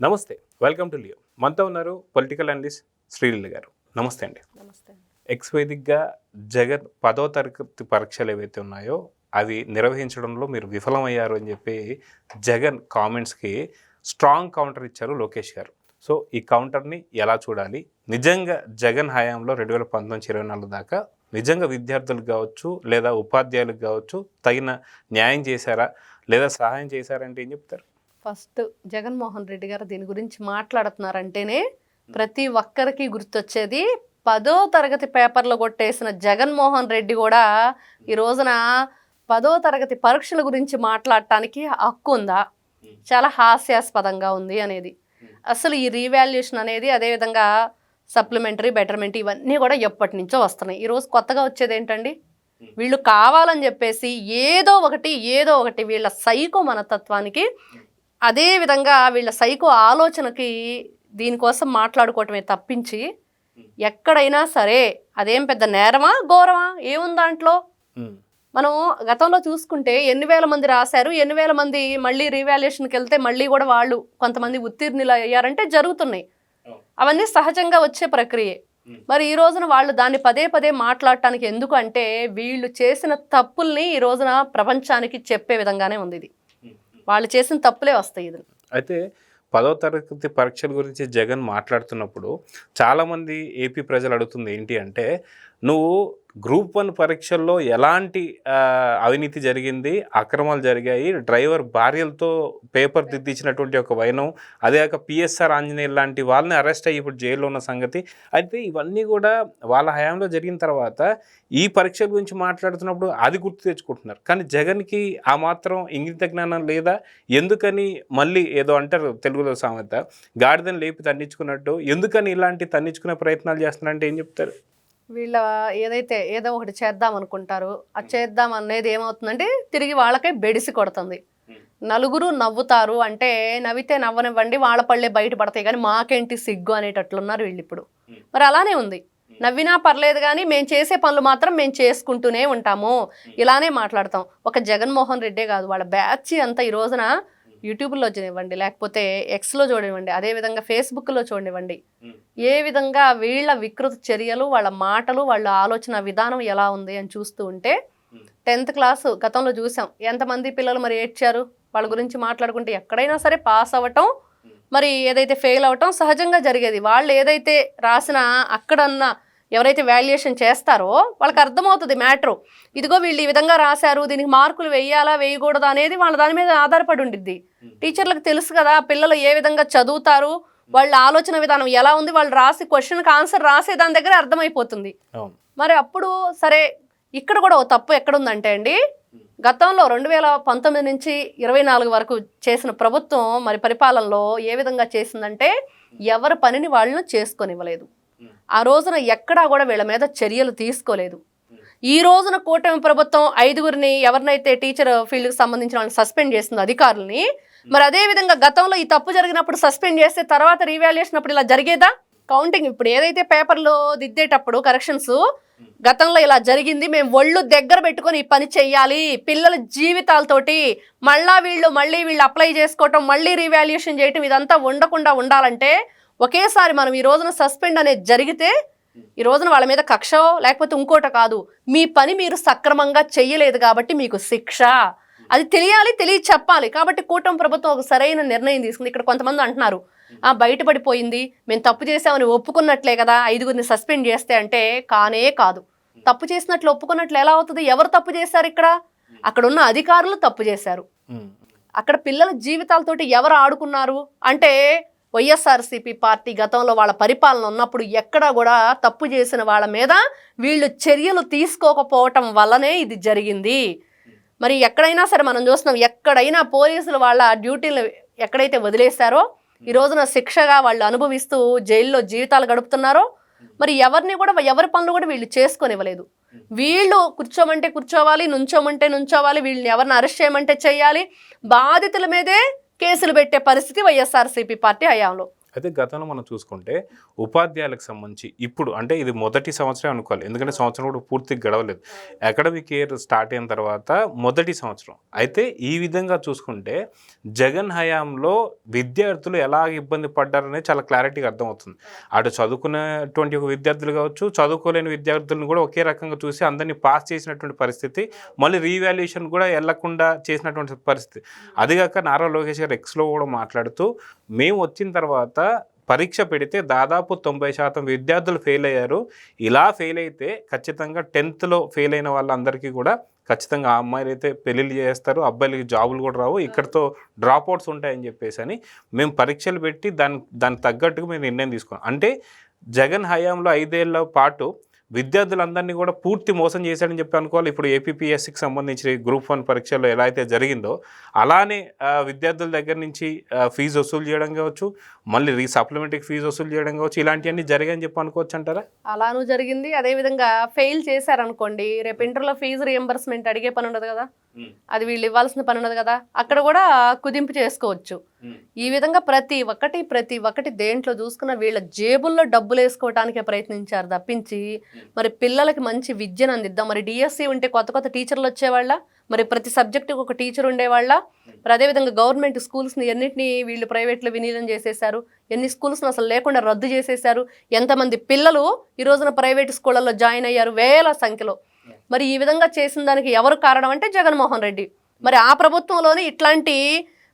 నమస్తే, welcome to Leo. మనతో ఉన్నారు పొలిటికల్ అనలిస్ట్ శ్రీలీల గారు. నమస్తే అండి. నమస్తే. ఎక్స్ వేదికగా జగన్ 10వ తరగతి పరీక్షలు ఏవైతే ఉన్నాయో అవి నిర్వహించడంలో మీరు విఫలమయ్యారు అని చెప్పి జగన్ కామెంట్స్కి స్ట్రాంగ్ కౌంటర్ ఇచ్చారు లోకేష్ గారు. సో ఈ కౌంటర్ని ఎలా చూడాలి? నిజంగా జగన్ హయాంలో 2019-24 దాకా నిజంగా విద్యార్థులకు కావచ్చు లేదా ఉపాధ్యాయులకు కావచ్చు తగిన న్యాయం చేశారా లేదా సహాయం చేశారంటే ఏం చెప్తారు? ఫస్ట్ జగన్మోహన్ రెడ్డి గారు దీని గురించి మాట్లాడుతున్నారంటేనే ప్రతి ఒక్కరికి గుర్తొచ్చేది 10వ తరగతి పేపర్లో కొట్టేసిన జగన్మోహన్ రెడ్డి కూడా ఈ రోజున 10వ తరగతి పరీక్షల గురించి మాట్లాడటానికి హక్కు ఉందా? చాలా హాస్యాస్పదంగా ఉంది అనేది. అసలు ఈ రీవాల్యుయేషన్ అనేది, అదేవిధంగా సప్లిమెంటరీ, బెటర్మెంట్, ఇవన్నీ కూడా ఎప్పటి నుంచో వస్తున్నాయి. ఈరోజు కొత్తగా వచ్చేది ఏంటండి? వీళ్ళు కావాలని చెప్పేసి ఏదో ఒకటి వీళ్ళ సైకో మనతత్వానికి, అదేవిధంగా వీళ్ళ సైకో ఆలోచనకి దీనికోసం మాట్లాడుకోవటమే తప్పించి ఎక్కడైనా సరే అదేం పెద్ద నేరమా ఘోరమా ఏముంది దాంట్లో? మనం గతంలో చూసుకుంటే ఎన్ని వేల మంది రాశారు, ఎన్ని వేల మంది మళ్ళీ రీవాల్యుయేషన్కి వెళ్తే మళ్ళీ కూడా వాళ్ళు కొంతమంది ఉత్తీర్ణులు అయ్యారంటే జరుగుతున్నాయి. అవన్నీ సహజంగా వచ్చే ప్రక్రియే. మరి ఈ రోజున వాళ్ళు దాన్ని పదే పదే మాట్లాడటానికి ఎందుకు అంటే వీళ్ళు చేసిన తప్పుల్ని ఈ రోజున ప్రపంచానికి చెప్పే విధంగానే ఉంది. ఇది వాళ్ళు చేసిన తప్పులే వస్తాయి. ఇది అయితే 10వ తరగతి పరీక్షల గురించి జగన్ మాట్లాడుతున్నప్పుడు చాలామంది ఏపీ ప్రజలు అడుగుతుంది ఏంటి అంటే, నువ్వు గ్రూప్ 1 పరీక్షల్లో ఎలాంటి అవినీతి జరిగింది, అక్రమాలు జరిగాయి, డ్రైవర్ భార్యలతో పేపర్ దిద్దించినటువంటి ఒక వైనం, అదే కాక పిఎస్ఆర్ ఆంజనేయులు లాంటి వాళ్ళని అరెస్ట్ అయ్యి ఇప్పుడు జైల్లో ఉన్న సంగతి. అయితే ఇవన్నీ కూడా వాళ్ళ హయాంలో జరిగిన తర్వాత ఈ పరీక్షల గురించి మాట్లాడుతున్నప్పుడు అది గుర్తు తెచ్చుకుంటున్నారు. కానీ జగన్కి ఆ మాత్రం ఇంగిత జ్ఞానం లేదా? ఎందుకని మళ్ళీ ఏదో అంటారు తెలుగులో సామెత, గాడిదని లేపి తన్నించుకున్నట్టు, ఎందుకని ఇలాంటి తన్నించుకునే ప్రయత్నాలు చేస్తున్నారంటే ఏం చెప్తారు? వీళ్ళ ఏదో ఒకటి చేద్దాం అనుకుంటారు. అది చేద్దాం అనేది ఏమవుతుందంటే తిరిగి వాళ్ళకే బెడిసి కొడుతుంది. నలుగురు నవ్వుతారు అంటే నవ్వితే నవ్వనివ్వండి, వాళ్ళ పళ్ళే బయట పడతాయి కానీ మాకేంటి సిగ్గు అనేటట్లున్నారు వీళ్ళు ఇప్పుడు. మరి అలానే ఉంది. నవ్వినా పర్లేదు కానీ మేము చేసే పనులు మాత్రం మేము చేసుకుంటూనే ఉంటాము, ఇలానే మాట్లాడతాం. ఒక జగన్మోహన్ రెడ్డే కాదు, వాళ్ళ బ్యాచ్ అంతా ఈ రోజున యూట్యూబ్లో చూడనివ్వండి, లేకపోతే ఎక్స్లో చూడనివ్వండి, అదేవిధంగా ఫేస్బుక్లో చూడనివ్వండి, ఏ విధంగా వీళ్ళ వికృత చర్యలు, వాళ్ళ మాటలు, వాళ్ళ ఆలోచన విధానం ఎలా ఉంది అని చూస్తూ ఉంటే 10th క్లాసు గతంలో చూసాం. ఎంతమంది పిల్లలు మరి ఏడ్చారు వాళ్ళ గురించి మాట్లాడుకుంటే. ఎక్కడైనా సరే పాస్ అవ్వటం, మరి ఏదైతే ఫెయిల్ అవ్వటం సహజంగా జరిగేది. వాళ్ళు ఏదైతే రాసిన అక్కడన్న ఎవరైతే వాల్యుయేషన్ చేస్తారో వాళ్ళకి అర్థమవుతుంది మ్యాటరు. ఇదిగో వీళ్ళు ఈ విధంగా రాశారు, దీనికి మార్కులు వేయాలా వేయకూడదా అనేది వాళ్ళ దాని మీద ఆధారపడి ఉండిద్ది. టీచర్లకు తెలుసు కదా పిల్లలు ఏ విధంగా చదువుతారు, వాళ్ళ ఆలోచన విధానం ఎలా ఉంది, వాళ్ళు రాసి క్వశ్చన్కి ఆన్సర్ రాసే దాని దగ్గర అర్థమైపోతుంది. మరి అప్పుడు సరే ఇక్కడ కూడా ఓ తప్పు ఎక్కడుందంటే అండి, గతంలో 2019 నుంచి 24 వరకు చేసిన ప్రభుత్వం మరి పరిపాలనలో ఏ విధంగా చేసిందంటే ఎవరి పనిని వాళ్ళను చేసుకొనివ్వలేదు. ఆ రోజున ఎక్కడా కూడా వీళ్ళ మీద చర్యలు తీసుకోలేదు. ఈ రోజున కూటమి ప్రభుత్వం 5గురిని ఎవరినైతే టీచర్ ఫీల్డ్కి సంబంధించిన వాళ్ళని సస్పెండ్ చేస్తుందో అధికారుల్ని, మరి అదే విధంగా గతంలో ఈ తప్పు జరిగినప్పుడు సస్పెండ్ చేస్తే తర్వాత రీవాల్యుయేషన్ అప్పుడు ఇలా జరిగేదా? కౌంటింగ్ ఇప్పుడు ఏదైతే పేపర్లో దిద్దేటప్పుడు కరెక్షన్స్ గతంలో ఇలా జరిగింది, మేము ఒళ్ళు దగ్గర పెట్టుకొని ఈ పని చెయ్యాలి, పిల్లల జీవితాలతోటి మళ్ళీ వీళ్ళు అప్లై చేసుకోవటం, మళ్ళీ రీవాల్యుయేషన్ చేయటం, ఇదంతా ఉండకుండా ఉండాలంటే ఒకేసారి మనం ఈ రోజున సస్పెండ్ అనేది జరిగితే ఈ రోజున వాళ్ళ మీద కక్ష లేకపోతే ఇంకోట కాదు, మీ పని మీరు సక్రమంగా చెయ్యలేదు కాబట్టి మీకు శిక్ష. అది తెలియ చెప్పాలి. కాబట్టి కూటమి ప్రభుత్వం ఒక సరైన నిర్ణయం తీసుకుంది. ఇక్కడ కొంతమంది అంటున్నారు బయటపడిపోయింది, మేము తప్పు చేసామని ఒప్పుకున్నట్లే కదా 5గురిని సస్పెండ్ చేస్తే అంటే కానే కాదు. తప్పు చేసినట్లు ఒప్పుకున్నట్లు ఎలా అవుతుంది? ఎవరు తప్పు చేశారు? అక్కడ ఉన్న అధికారులు తప్పు చేశారు. అక్కడ పిల్లల జీవితాలతోటి ఎవరు ఆడుకున్నారు అంటే వైఎస్ఆర్సీపీ పార్టీ గతంలో వాళ్ళ పరిపాలన ఉన్నప్పుడు ఎక్కడా కూడా తప్పు చేసిన వాళ్ళ మీద వీళ్ళు చర్యలు తీసుకోకపోవటం వల్లనే ఇది జరిగింది. మరి ఎక్కడైనా సరే మనం చూస్తున్నాం, ఎక్కడైనా పోలీసులు వాళ్ళ డ్యూటీలు ఎక్కడైతే వదిలేశారో ఈ రోజున శిక్షగా వాళ్ళు అనుభవిస్తూ జైల్లో జీవితాలు గడుపుతున్నారో, మరి ఎవరిని కూడా ఎవరి పనులు కూడా వీళ్ళు చేసుకొనివ్వలేదు. వీళ్ళు కూర్చోమంటే కూర్చోవాలి, నుంచోమంటే నుంచోవాలి, వీళ్ళని ఎవరిని అరెస్ట్ చేయమంటే చేయాలి, బాధితుల మీదే కేసులు పెట్టే పరిస్థితి వైఎస్ఆర్సీపీ పార్టీ హయాంలో. అయితే గతంలో మనం చూసుకుంటే ఉపాధ్యాయులకు సంబంధించి ఇప్పుడు అంటే ఇది మొదటి సంవత్సరం అనుకోవాలి, ఎందుకంటే సంవత్సరం కూడా పూర్తిగా గడవలేదు. అకాడమిక్ ఇయర్ స్టార్ట్ అయిన తర్వాత మొదటి సంవత్సరం. అయితే ఈ విధంగా చూసుకుంటే జగన్ హయాంలో విద్యార్థులు ఎలా ఇబ్బంది పడ్డారనేది చాలా క్లారిటీగా అర్థమవుతుంది. అటు చదువుకునేటువంటి ఒక విద్యార్థులు కావచ్చు, చదువుకోలేని విద్యార్థులను కూడా ఒకే రకంగా చూసి అందరినీ పాస్ చేసినటువంటి పరిస్థితి, మళ్ళీ రీవాల్యుయేషన్ కూడా వెళ్లకుండా చేసినటువంటి పరిస్థితి. అదిగాక నారా లోకేష్ గారు ఎక్స్లో కూడా మాట్లాడుతూ, మేము వచ్చిన తర్వాత పరీక్ష పెడితే దాదాపు 90% విద్యార్థులు ఫెయిల్ అయ్యారు. ఇలా ఫెయిల్ అయితే ఖచ్చితంగా 10th ఫెయిల్ అయిన వాళ్ళందరికీ కూడా ఖచ్చితంగా ఆ అమ్మాయిలు అయితే పెళ్ళిళ్ళు చేస్తారు, అబ్బాయిలకి జాబులు కూడా రావు, ఇక్కడితో డ్రాప్ అవుట్స్ ఉంటాయని చెప్పేసి అని మేము పరీక్షలు పెట్టి దానికి తగ్గట్టుగా మేము నిర్ణయం తీసుకున్నాం. అంటే జగన్ హయాంలో 5 ఏళ్ల పాటు విద్యార్థులందరినీ కూడా పూర్తి మోసం చేశాడని చెప్పి అనుకోవాలి. ఇప్పుడు ఏపీపీఎస్సికి సంబంధించి గ్రూప్ 1 పరీక్షల్లో ఎలా అయితే జరిగిందో అలానే విద్యార్థుల దగ్గర నుంచి ఫీజు వసూలు చేయడం కావచ్చు, మళ్ళీ సప్లిమెంటరీ ఫీజు వసూలు చేయడం కావచ్చు, ఇలాంటివన్నీ జరిగాయని చెప్పి అనుకోవచ్చు అంటారా? అలానూ జరిగింది. అదేవిధంగా ఫెయిల్ చేశారనుకోండి, రేపు ఇంటర్లో ఫీజు రియంబర్స్మెంట్ అడిగే పని ఉండదు కదా, అది వీళ్ళు ఇవ్వాల్సిన పని ఉండదు కదా, అక్కడ కూడా కుదింపు చేసుకోవచ్చు. ఈ విధంగా ప్రతి ఒక్కటి దేంట్లో చూసుకున్న వీళ్ళ జేబుల్లో డబ్బులు వేసుకోవడానికే ప్రయత్నించారు తప్పించి మరి పిల్లలకి మంచి విద్యను అందిద్దాం. మరి డిఎస్సి ఉంటే కొత్త టీచర్లు వచ్చేవాళ్ళ, మరి ప్రతి సబ్జెక్టుకు ఒక టీచర్ ఉండేవాళ్ళ. మరి అదేవిధంగా గవర్నమెంట్ స్కూల్స్ని ఎన్నింటినీ వీళ్ళు ప్రైవేట్లో విలీనం చేసేశారు, ఎన్ని స్కూల్స్ని అసలు లేకుండా రద్దు చేసేశారు. ఎంతమంది పిల్లలు ఈ రోజున ప్రైవేట్ స్కూళ్ళల్లో జాయిన్ అయ్యారు, వేల సంఖ్యలో. మరి ఈ విధంగా చేసిన దానికి ఎవరు కారణం అంటే జగన్మోహన్ రెడ్డి. మరి ఆ ప్రభుత్వంలోనే ఇట్లాంటి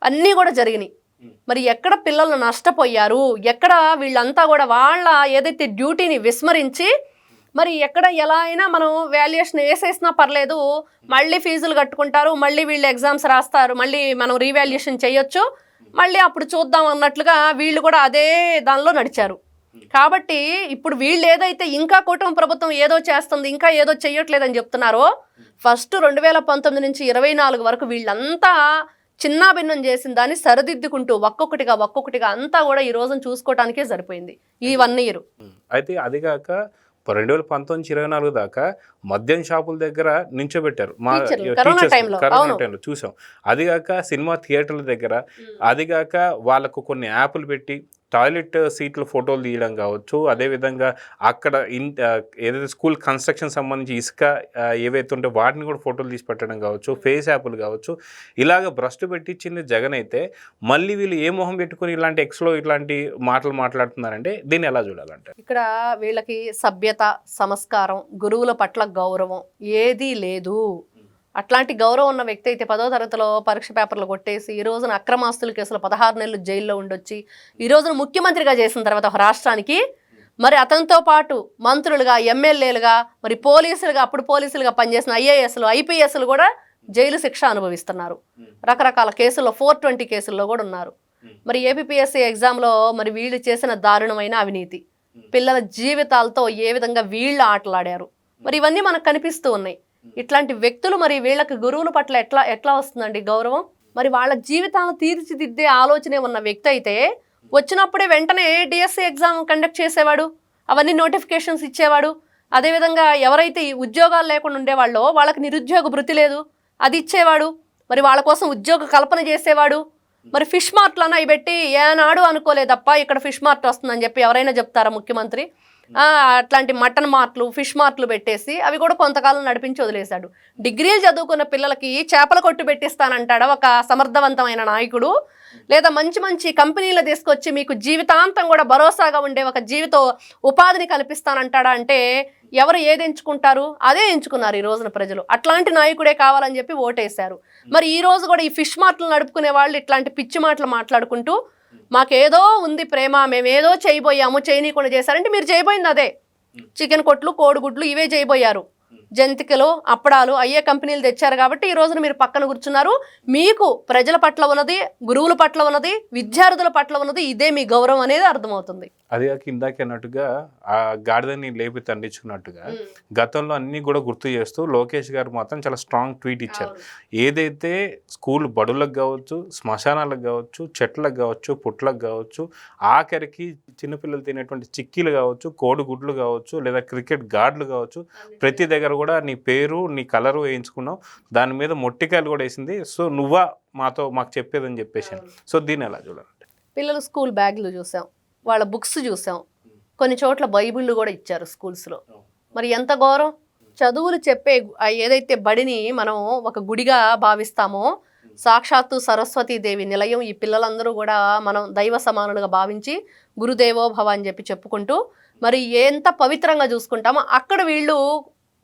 అన్నీ కూడా జరిగినాయి. మరి ఎక్కడ పిల్లలు నష్టపోయారు, ఎక్కడ వీళ్ళంతా కూడా వాళ్ళ ఏదైతే డ్యూటీని విస్మరించి మరి ఎక్కడ ఎలా అయినా మనం వాల్యుయేషన్ వేసేసినా పర్లేదు, మళ్ళీ ఫీజులు కట్టుకుంటారు, మళ్ళీ వీళ్ళు ఎగ్జామ్స్ రాస్తారు, మళ్ళీ మనం రీవాల్యుయేషన్ చేయొచ్చు, మళ్ళీ అప్పుడు చూద్దాం అన్నట్లుగా వీళ్ళు కూడా అదే దానిలో నడిచారు. కాబట్టి ఇప్పుడు వీళ్ళు ఏదైతే ఇంకా కూటమి ప్రభుత్వం ఏదో చేస్తుంది, ఇంకా ఏదో చెయ్యట్లేదని చెప్తున్నారో, ఫస్ట్ 2019 నుంచి 24 వరకు వీళ్ళంతా చిన్నాభిన్నం చేసిన దాన్ని సరిదిద్దుకుంటూ ఒక్కొక్కటిగా అంతా కూడా ఈ రోజున చూసుకోవటానికే సరిపోయింది ఈ 1 year. అయితే అదిగాక 2019-24 దాకా మద్యం షాపుల దగ్గర నించోబెట్టారు మా కరోనా టైంలో చూసాం. అదిగాక సినిమా థియేటర్ల దగ్గర, అదిగాక వాళ్ళకు కొన్ని యాప్లు పెట్టి టాయిలెట్ సీట్ల ఫోటోలు తీయడం కావచ్చు, అదేవిధంగా అక్కడ ఏదైతే స్కూల్ కన్స్ట్రక్షన్ సంబంధించి ఇసుక ఏవైతే ఉంటే వాటిని కూడా ఫోటోలు తీసి పెట్టడం కావచ్చు, ఫేస్ యాప్లు కావచ్చు, ఇలాగ భ్రష్టు పెట్టించింది జగన్. అయితే మళ్ళీ వీళ్ళు ఏ మొహం పెట్టుకుని ఇలాంటి ఎక్స్లో ఇట్లాంటి మాటలు మాట్లాడుతున్నారంటే దీన్ని ఎలా చూడాలంటే, ఇక్కడ వీళ్ళకి సభ్యత, సంస్కారం, గురువుల పట్ల గౌరవం ఏదీ లేదు. అట్లాంటి గౌరవం ఉన్న వ్యక్తి అయితే 10వ తరగతిలో పరీక్ష పేపర్లు కొట్టేసి ఈ రోజున అక్రమాస్తుల కేసులు 16 నెలలు జైల్లో ఉండొచ్చి ఈ రోజున ముఖ్యమంత్రిగా చేసిన తర్వాత ఒక రాష్ట్రానికి మరి అతనితో పాటు మంత్రులుగా, ఎమ్మెల్యేలుగా, మరి పోలీసులుగా, అప్పుడు పోలీసులుగా పనిచేసిన ఐఏఎస్లు, ఐపీఎస్లు కూడా జైలు శిక్ష అనుభవిస్తున్నారు. రకరకాల కేసుల్లో 420 కేసుల్లో కూడా ఉన్నారు. మరి ఏపీపీఎస్సీ ఎగ్జామ్లో మరి వీళ్ళు చేసిన దారుణమైన అవినీతి, పిల్లల జీవితాలతో ఏ విధంగా వీళ్ళు ఆటలాడారు, మరి ఇవన్నీ మనకు కనిపిస్తూ ఉన్నాయి. ఇట్లాంటి వ్యక్తులు మరి వీళ్ళకి గురువుల పట్ల ఎట్లా వస్తుందండి గౌరవం? మరి వాళ్ళ జీవితాలను తీర్చిదిద్దే ఆలోచనే ఉన్న వ్యక్తి అయితే వచ్చినప్పుడే వెంటనే డిఎస్సి ఎగ్జామ్ కండక్ట్ చేసేవాడు, అవన్నీ నోటిఫికేషన్స్ ఇచ్చేవాడు. అదేవిధంగా ఎవరైతే ఉద్యోగాలు లేకుండా ఉండేవాళ్ళో వాళ్ళకి నిరుద్యోగ భృతి లేదు, అది ఇచ్చేవాడు. మరి వాళ్ళ కోసం ఉద్యోగ కల్పన చేసేవాడు. మరి ఫిష్ మార్ట్లను అవి పెట్టి ఏనాడు అనుకోలేదప్ప ఇక్కడ ఫిష్ మార్ట్ వస్తుందని చెప్పి ఎవరైనా చెప్తారా ముఖ్యమంత్రి? అట్లాంటి మటన్ మార్ట్లు, ఫిష్ మార్ట్లు పెట్టేసి అవి కూడా కొంతకాలం నడిపించి వదిలేశాడు. డిగ్రీలు చదువుకున్న పిల్లలకి చేపల కొట్టు పెట్టిస్తానంటాడా ఒక సమర్థవంతమైన నాయకుడు? లేదా మంచి కంపెనీలు తీసుకొచ్చి మీకు జీవితాంతం కూడా భరోసాగా ఉండే ఒక జీవిత ఉపాధిని కల్పిస్తానంటాడా? అంటే ఎవరు ఏది ఎంచుకుంటారు? అదే ఎంచుకున్నారు ఈ రోజున ప్రజలు. అట్లాంటి నాయకుడే కావాలని చెప్పి ఓటేశారు. మరి ఈ రోజు కూడా ఈ ఫిష్ మార్ట్లు నడుపుకునే వాళ్ళు ఇట్లాంటి పిచ్చి మాటలు మాట్లాడుకుంటూ మాకేదో ఉంది ప్రేమ, మేమేదో చేయబోయాము, చేయనీయకుండా చేశారంటే మీరు చేయబోయింది అదే. చికెన్ కొట్లు, కోడిగుడ్లు ఇవే చేయబోయారు. జంతికలు, అప్పడాలు అయ్యే కంపెనీలు తెచ్చారు కాబట్టి ఈ రోజున మీరు పక్కన కూర్చున్నారు. మీకు ప్రజల పట్ల ఉన్నది, గురువుల పట్ల ఉన్నది, విద్యార్థుల పట్ల ఉన్నది, ఇదే మీ గౌరవం అనేది అర్థమవుతుంది. అది ఇందాక అన్నట్టుగా ఆ గాడిదని లేపి తండించుకున్నట్టుగా గతంలో అన్నీ కూడా గుర్తు చేస్తూ లోకేష్ గారు మాత్రం చాలా స్ట్రాంగ్ ట్వీట్ ఇచ్చారు. ఏదైతే స్కూల్ బడులకు కావచ్చు, శ్మశానాలకు కావచ్చు, చెట్లకు కావచ్చు, పుట్లకు కావచ్చు, ఆఖరికి చిన్నపిల్లలు తినేటువంటి చిక్కీలు కావచ్చు, కోడిగుడ్లు కావచ్చు, లేదా క్రికెట్ గార్డులు కావచ్చు, ప్రతి దగ్గర కూడా నీ పేరు, నీ కలరు వేయించుకున్నావు, దాని మీద మొట్టికాయలు కూడా వేసింది. సో మాకు చెప్పేదని చెప్పేసాను. సో దీన్ని ఎలా చూడాలంటే, పిల్లలు స్కూల్ బ్యాగులు చూసాం, వాళ్ళ బుక్స్ చూసాం, కొన్ని చోట్ల బైబిళ్ళు కూడా ఇచ్చారు స్కూల్స్లో. మరి ఎంత ఘోరం! చదువులు చెప్పే ఏదైతే బడిని మనం ఒక గుడిగా భావిస్తామో, సాక్షాత్తు సరస్వతీదేవి నిలయం, ఈ పిల్లలందరూ కూడా మనం దైవ సమానులుగా భావించి గురుదేవో భవ అని చెప్పుకుంటూ మరి ఎంత పవిత్రంగా చూసుకుంటామో అక్కడ వీళ్ళు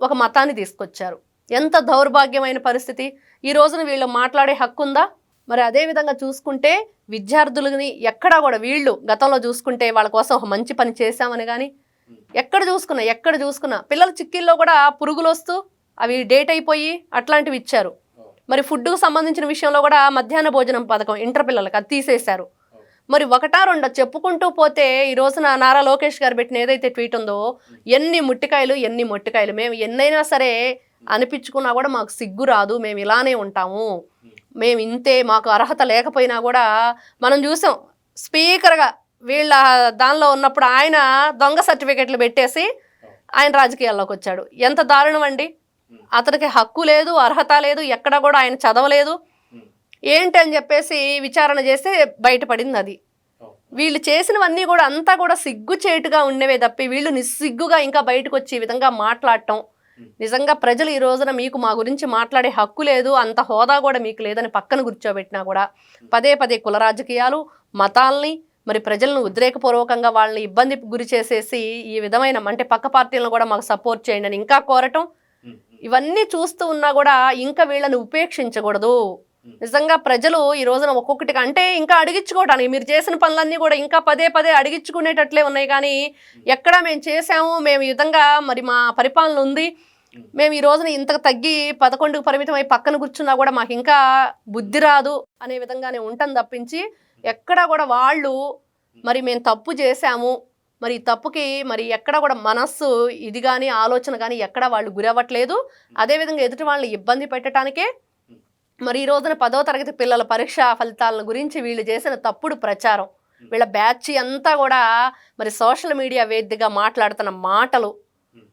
ఒక మతాన్ని తీసుకొచ్చారు. ఎంత దౌర్భాగ్యమైన పరిస్థితి! ఈ రోజున వీళ్ళు మాట్లాడే హక్కు ఉందా? మరి అదే విధంగా చూసుకుంటే విద్యార్థులని ఎక్కడా కూడా వీళ్ళు గతంలో చూసుకుంటే వాళ్ళ కోసం ఒక మంచి పని చేశామని కానీ ఎక్కడ చూసుకున్నా పిల్లల చిక్కీల్లో కూడా పురుగులు వస్తూ అవి డేట్ అయిపోయి అట్లాంటివి ఇచ్చారు. మరి ఫుడ్కు సంబంధించిన విషయంలో కూడా మధ్యాహ్న భోజనం పథకం ఇంటర్ పిల్లలకి అది తీసేశారు. మరి ఒకటా రెండో చెప్పుకుంటూ పోతే ఈ రోజున నారా లోకేష్ గారు పెట్టిన ఏదైతే ట్వీట్ ఉందో, ఎన్ని మొట్టికాయలు మేము ఎన్నైనా సరే అనిపించుకున్నా కూడా మాకు సిగ్గు రాదు, మేము ఇలానే ఉంటాము, మేము ఇంతే, మాకు అర్హత లేకపోయినా కూడా మనం చూసాం స్పీకర్గా వీళ్ళ దానిలో ఉన్నప్పుడు ఆయన దొంగ సర్టిఫికెట్లు పెట్టేసి ఆయన రాజకీయాల్లోకి వచ్చాడు. ఎంత దారుణం అండి! అతనికి హక్కు లేదు, అర్హత లేదు, ఎక్కడ కూడా ఆయన చదవలేదు ఏంటి అని చెప్పేసి విచారణ చేస్తే బయటపడింది అది. వీళ్ళు చేసినవన్నీ కూడా అంతా కూడా సిగ్గుచేటుగా ఉండేవే తప్పి వీళ్ళు నిస్సిగ్గుగా ఇంకా బయటకు వచ్చి ఈ విధంగా మాట్లాడటం, నిజంగా ప్రజలు ఈ రోజున మీకు మా గురించి మాట్లాడే హక్కు లేదు, అంత హోదా కూడా మీకు లేదని పక్కన కూర్చోబెట్టినా కూడా పదే కుల రాజకీయాలు, మతాల్ని, మరి ప్రజలను ఉద్రేకపూర్వకంగా వాళ్ళని ఇబ్బంది గురి చేసేసి ఈ విధమైన అంటే పక్క పార్టీలను కూడా మాకు సపోర్ట్ చేయండి అని ఇంకా కోరటం, ఇవన్నీ చూస్తూ ఉన్నా కూడా ఇంకా వీళ్ళని ఉపేక్షించకూడదు. నిజంగా ప్రజలు ఈ రోజున ఒక్కొక్కటిగా అంటే ఇంకా అడిగించుకోవడానికి మీరు చేసిన పనులన్నీ కూడా ఇంకా పదే అడిగించుకునేటట్లే ఉన్నాయి. కానీ ఎక్కడ మేము చేసాము, మేము ఈ విధంగా మరి మా పరిపాలన ఉంది, మేము ఈ రోజున ఇంతకు తగ్గి 11కు పరిమితమై పక్కన కూర్చున్నా కూడా మాకు ఇంకా బుద్ధి రాదు అనే విధంగానే ఉంటుంది తప్పించి ఎక్కడా కూడా వాళ్ళు మరి మేము తప్పు చేశాము, మరి ఈ తప్పుకి మరి ఎక్కడ కూడా మనస్సు ఇది కానీ ఆలోచన కానీ ఎక్కడ వాళ్ళు గురవ్వట్లేదు. అదేవిధంగా ఎదుటి వాళ్ళని ఇబ్బంది పెట్టడానికే మరి ఈ రోజున 10వ తరగతి పిల్లల పరీక్షా ఫలితాల గురించి వీళ్ళు చేసిన తప్పుడు ప్రచారం, వీళ్ళ బ్యాచ్ అంతా కూడా మరి సోషల్ మీడియా వేదికగా మాట్లాడుతున్న మాటలు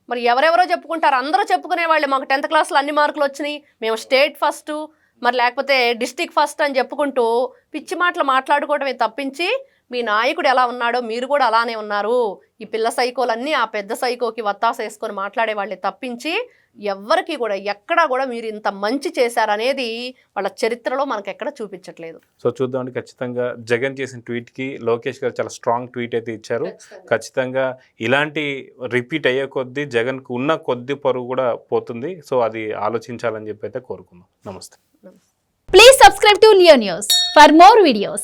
మరి ఎవరెవరో చెప్పుకుంటారు, అందరూ చెప్పుకునే వాళ్ళు మాకు 10th క్లాస్లో అన్ని మార్కులు వచ్చినాయి, మేము స్టేట్ ఫస్ట్, మరి లేకపోతే డిస్టిక్ ఫస్ట్ అని చెప్పుకుంటూ పిచ్చి మాటలు మాట్లాడుకోవడమే తప్పించి మీ నాయకుడు ఎలా ఉన్నాడో మీరు కూడా అలానే ఉన్నారు. ఈ పిల్ల సైకోలన్నీ ఆ పెద్ద సైకోకి వత్తాస వేసుకొని మాట్లాడే వాళ్ళే తప్పించి ఎవ్వరికి కూడా ఎక్కడా కూడా మీరు ఇంత మంచి చేశారనేది వాళ్ళ చరిత్రలో మనకు ఎక్కడ చూపించట్లేదు. సో చూద్దామండి, ఖచ్చితంగా జగన్ చేసిన ట్వీట్కి లోకేష్ గారు చాలా స్ట్రాంగ్ ట్వీట్ అయితే ఇచ్చారు. ఖచ్చితంగా ఇలాంటి రిపీట్ అయ్యే కొద్దీ జగన్కు ఉన్న కొద్ది పరువు కూడా పోతుంది. సో అది ఆలోచించాలని చెప్పి అయితే కోరుకుందాం. నమస్తే. Please subscribe to Leo News for more videos.